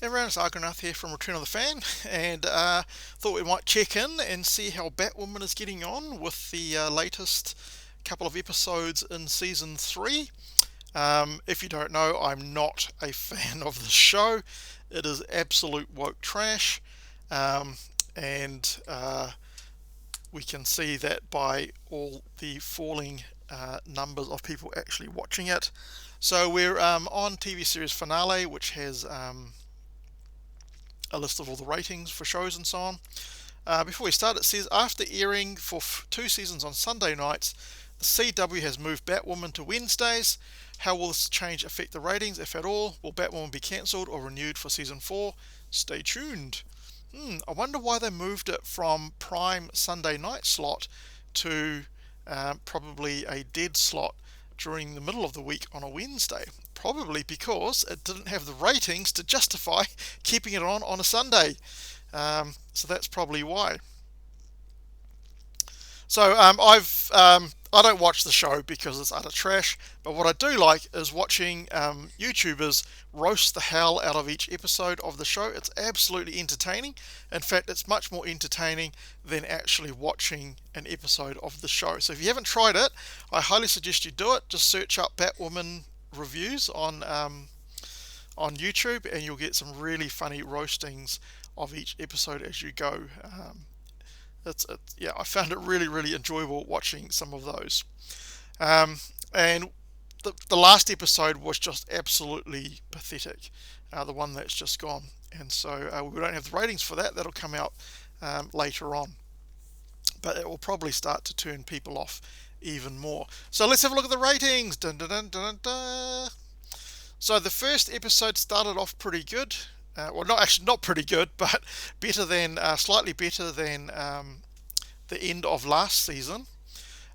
Hey everyone, it's Argonath here from Return of the Fan, and thought we might check in and see how Batwoman is getting on with the latest couple of episodes in season 3. If you don't know, I'm not a fan of the show. It is absolute woke trash, um, and we can see that by all the falling numbers of people actually watching it. So we're on TV series finale, which has a list of all the ratings for shows and so on. Before we start, it says after airing for 2 seasons on Sunday nights, the CW has moved Batwoman to Wednesdays. How will this change affect the ratings, if at all? Will Batwoman be cancelled or renewed for season 4? Stay tuned. I wonder why they moved it from prime Sunday night slot to probably a dead slot during the middle of the week on a Wednesday. Probably because it didn't have the ratings to justify keeping it on a Sunday. So that's probably why. So I don't watch the show because it's utter trash. But what I do like is watching YouTubers roast the hell out of each episode of the show. It's absolutely entertaining. In fact, it's much more entertaining than actually watching an episode of the show. So if you haven't tried it, I highly suggest you do it. Just search up Batwoman reviews on YouTube, and you'll get some really funny roastings of each episode as you go. Yeah, I found it really enjoyable watching some of those. And the last episode was just absolutely pathetic, the one that's just gone. And so we don't have the ratings for that. That'll come out later on. But it will probably start to turn people off even more. So let's have a look at the ratings. Dun, dun, dun, dun, dun. So the first episode started off pretty good. Well, not pretty good, but slightly better than the end of last season.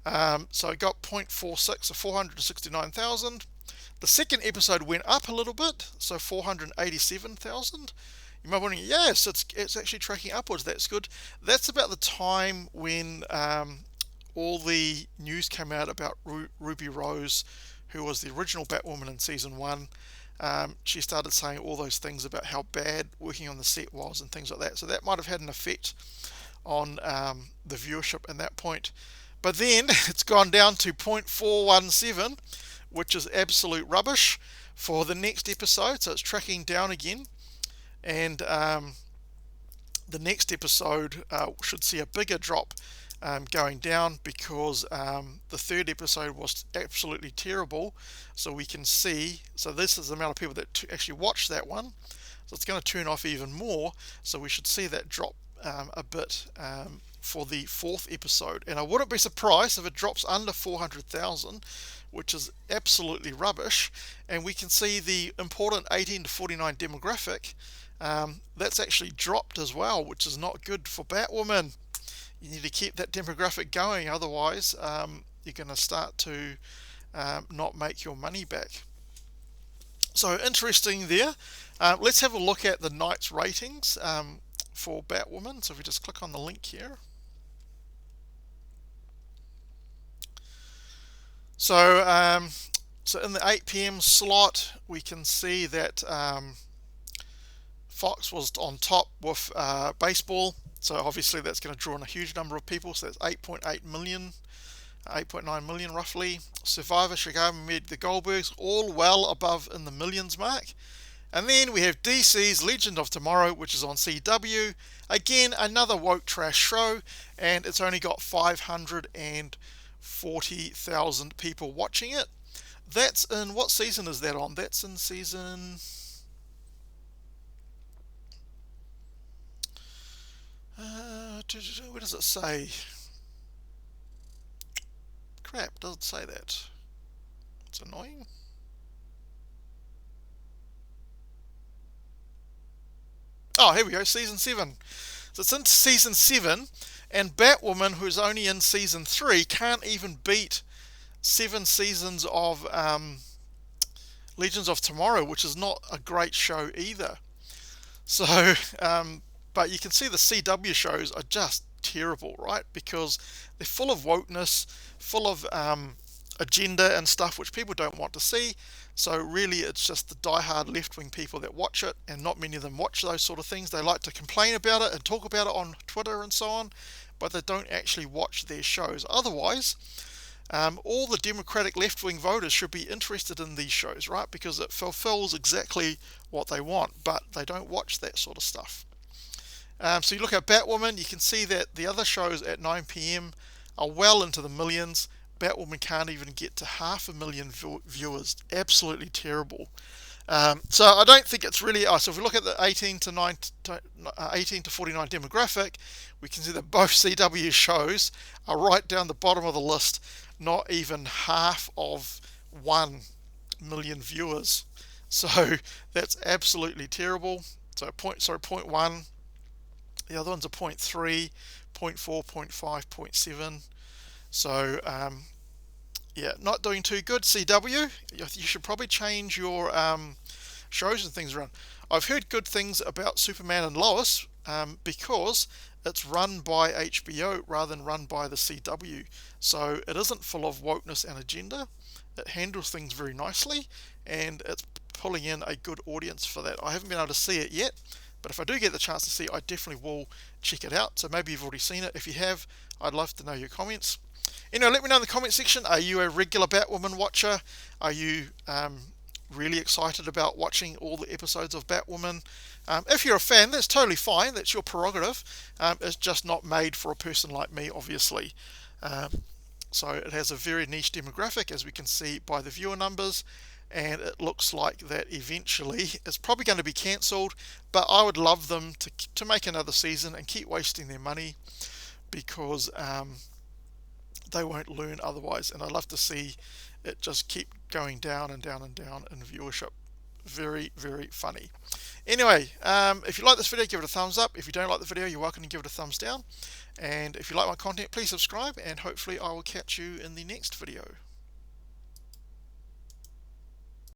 So it got 0.46 or 469,000. The second episode went up a little bit, so 487,000. You might be wondering, yes, it's actually tracking upwards. That's good. That's about the time when all the news came out about Ruby Rose, who was the original Batwoman in season 1. She started saying all those things about how bad working on the set was and things like that. So that might have had an effect on the viewership at that point. But then it's gone down to 0.417, which is absolute rubbish for the next episode. So it's tracking down again. And the next episode should see a bigger drop going down because the third episode was absolutely terrible. So we can see, so this is the amount of people that actually watched that one. So it's going to turn off even more. So we should see that drop a bit for the fourth episode. And I wouldn't be surprised if it drops under 400,000, which is absolutely rubbish. And we can see the important 18 to 49 demographic. That's actually dropped as well, which is not good for Batwoman. You need to keep that demographic going, otherwise you're going to start to not make your money back. So interesting there. Let's have a look at the night's ratings for Batwoman. So if we just click on the link here. So in the 8 p.m. slot, we can see that Fox was on top with baseball. So obviously that's going to draw in a huge number of people. So that's 8.8 million, 8.9 million roughly. Survivor, Chicago Med, the Goldbergs, all well above in the millions mark. And then we have DC's Legend of Tomorrow, which is on CW. Again, another woke trash show, and it's only got 540,000 people watching it. That's in, what season is that on? That's in season... where does it say? Crap, doesn't say that. It's annoying. Oh, here we go, season 7. So it's into season 7, and Batwoman, who's only in season 3, can't even beat 7 seasons of Legends of Tomorrow, which is not a great show either. So, but you can see the CW shows are just terrible, right? Because they're full of wokeness, full of agenda and stuff which people don't want to see. So really it's just the die-hard left-wing people that watch it, and not many of them watch those sort of things. They like to complain about it and talk about it on Twitter and so on, but they don't actually watch their shows. Otherwise, all the Democratic left-wing voters should be interested in these shows, right? Because it fulfills exactly what they want, but they don't watch that sort of stuff. So you look at Batwoman, you can see that the other shows at 9 p.m. are well into the millions. Batwoman can't even get to 500,000 viewers. Absolutely terrible. So I don't think it's really. So if we look at the 18 to 49 demographic, we can see that both CW shows are right down the bottom of the list. Not even half of 1 million viewers. So that's absolutely terrible. So point 1. The other ones are 0.3, 0.4, 0.5, 0.7. So yeah, not doing too good. CW, you should probably change your shows and things around. I've heard good things about Superman and Lois because it's run by HBO rather than run by the CW. So it isn't full of wokeness and agenda. It handles things very nicely, and it's pulling in a good audience for that. I haven't been able to see it yet, but if I do get the chance to see it, I definitely will check it out. So maybe you've already seen it. If you have, I'd love to know your comments. Anyway, let me know in the comment section. Are you a regular Batwoman watcher? Are you really excited about watching all the episodes of Batwoman? If you're a fan, that's totally fine. That's your prerogative. It's just not made for a person like me, obviously. So it has a very niche demographic, as we can see by the viewer numbers, and it looks like that eventually it's probably going to be cancelled, but I would love them to make another season and keep wasting their money, because they won't learn otherwise, and I'd love to see it just keep going down and down and down in viewership. Very, very funny. Anyway, if you like this video, give it a thumbs up. If you don't like the video, you're welcome to give it a thumbs down. And if you like my content, please subscribe, and hopefully I will catch you in the next video.